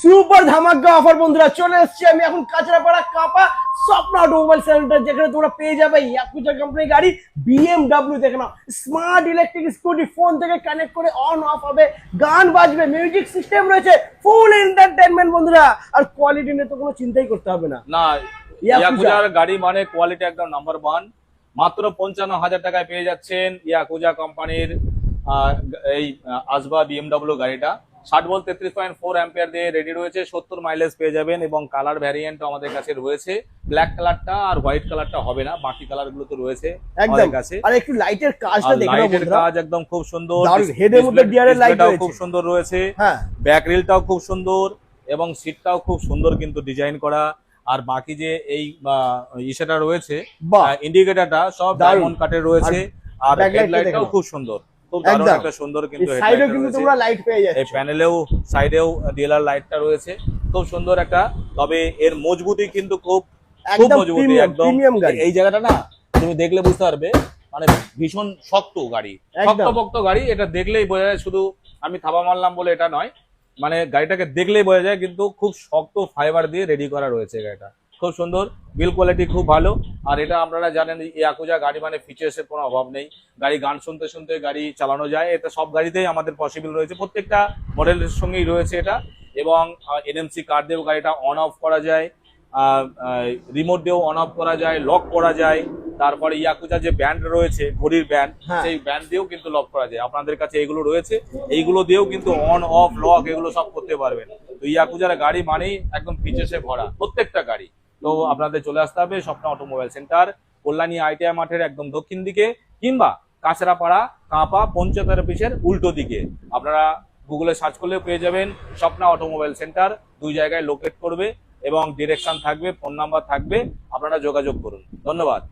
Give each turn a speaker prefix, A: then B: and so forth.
A: Super ধামাকা offer বন্ধুরা, চলে এসেছি আমি এখন কাঁচরাপাড়া কাপা স্বপ্ন অটোমোবাইল সেন্টার, যেখানে তোমরা পেয়ে যাবে ইয়াকুজা কোম্পানির গাড়ি BMW। দেখে নাও, স্মার্ট ইলেকট্রিক স্কুটি, ফোন থেকে কানেক্ট করে অন অফ হবে, গান বাজবে, মিউজিক সিস্টেম রয়েছে, ফুল এন্টারটেইনমেন্ট বন্ধুরা। আর কোয়ালিটি নিয়ে তো কোনো চিন্তাই করতে হবে না।
B: না, ইয়াকুজার গাড়ি মানে কোয়ালিটি একদম নাম্বার 1। মাত্র 55,000 টাকায় পেয়ে যাচ্ছেন ইয়াকুজা কোম্পানির এই আসবা BMW গাড়িটা। 60 ভোল্ট 33.4 অ্যাম্পিয়ার দিয়ে রেডি রয়েছে, 70 মাইলেজ পেয়ে যাবেন। এবং কালার ভ্যারিয়েন্ট আমাদের কাছে রয়েছে, ব্ল্যাক কালারটা আর হোয়াইট কালারটা হবে না, বাকি কালার গুলো তো রয়েছে আমাদের কাছে।
A: আর একটু লাইটের কাজটা দেখে নাও
B: লাইটের
A: বন্ধুরা,
B: কাজ একদম খুব সুন্দর,
A: হেডের মধ্যে ডিআরএল লাইট রয়েছে,
B: খুব সুন্দর রয়েছে।
A: হ্যাঁ,
B: ব্যাক রিলটাও খুব সুন্দর এবং সিটটাও খুব সুন্দর কিন্তু ডিজাইন করা। আর বাকি যে এই ইসেটা রয়েছে, ইন্ডিকেটরটা সব ডায়মন্ড কাটের রয়েছে। আর হেডলাইটটাও খুব সুন্দর, খুব দারুণ একটা সুন্দর কিন্তু
A: সাইডেও কিন্তু তোমরা লাইট পেয়ে যাচ্ছ।
B: এই প্যানেলেও সাইডেও ডিএলআর লাইটটা রয়েছে, খুব সুন্দর একটা। তবে এর মজবুতি কিন্তু খুব মজবুতি একদম। এই জায়গাটা না তুমি দেখলে বুঝতে পারবে, মানে ভীষণ শক্ত গাড়ি, শক্তপোক্ত গাড়ি। এটা দেখলেই বোঝা যায়, শুধু আমি থাবা মারলাম বলে এটা নয়, মানে গাড়িটাকে দেখলেই বোঝা যায় কিন্তু খুব শক্ত ফাইবার দিয়ে রেডি করা রয়েছে গাড়িটা। খুব সুন্দর, বিল কোয়ালিটি খুব ভালো। আর এটা আপনারা জানেন ইয়াকুজা গাড়ি মানে ফিচার্সের কোনো অভাব নেই। গাড়ি গান শুনতে শুনতে গাড়ি চালানো যায়, এটা সব গাড়িতেই আমাদের পসিবল রয়েছে, প্রত্যেকটা মডেলের সঙ্গেই রয়েছে এটা। এবং এনএমসি কার্ড দিয়েও গাড়িটা অন অফ করা যায়, রিমোট দিয়েও অন অফ করা যায়, লক করা যায়। তারপরে ইয়াকুজা যে ব্যান্ড রয়েছে, ঘড়ির ব্যান্ড, সেই ব্যান্ড দিয়েও কিন্তু লক করা যায়। আপনাদের কাছে এইগুলো রয়েছে, এইগুলো দিয়েও কিন্তু অন অফ লক এগুলো সব করতে পারবেন। তো ইয়াকুজার গাড়ি মানেই একদম ফিচার্সে ভরা প্রত্যেকটা গাড়ি। তো আপনাদের চলে আসতে হবে স্বপ্ন অটোমোবাইল সেন্টার, কল্যাণী ITI মাঠের একদম দক্ষিণ দিকে, কিংবা কাঁচরাপাড়া কাঁপা পঞ্চায়েত অফিসের উল্টো দিকে। আপনারা গুগলে সার্চ করলেও পেয়ে যাবেন স্বপ্ন অটোমোবাইল সেন্টার। দুই জায়গায় লোকেট করবে এবং ডিরেকশন থাকবে, ফোন নাম্বার থাকবে, আপনারা যোগাযোগ করুন। ধন্যবাদ।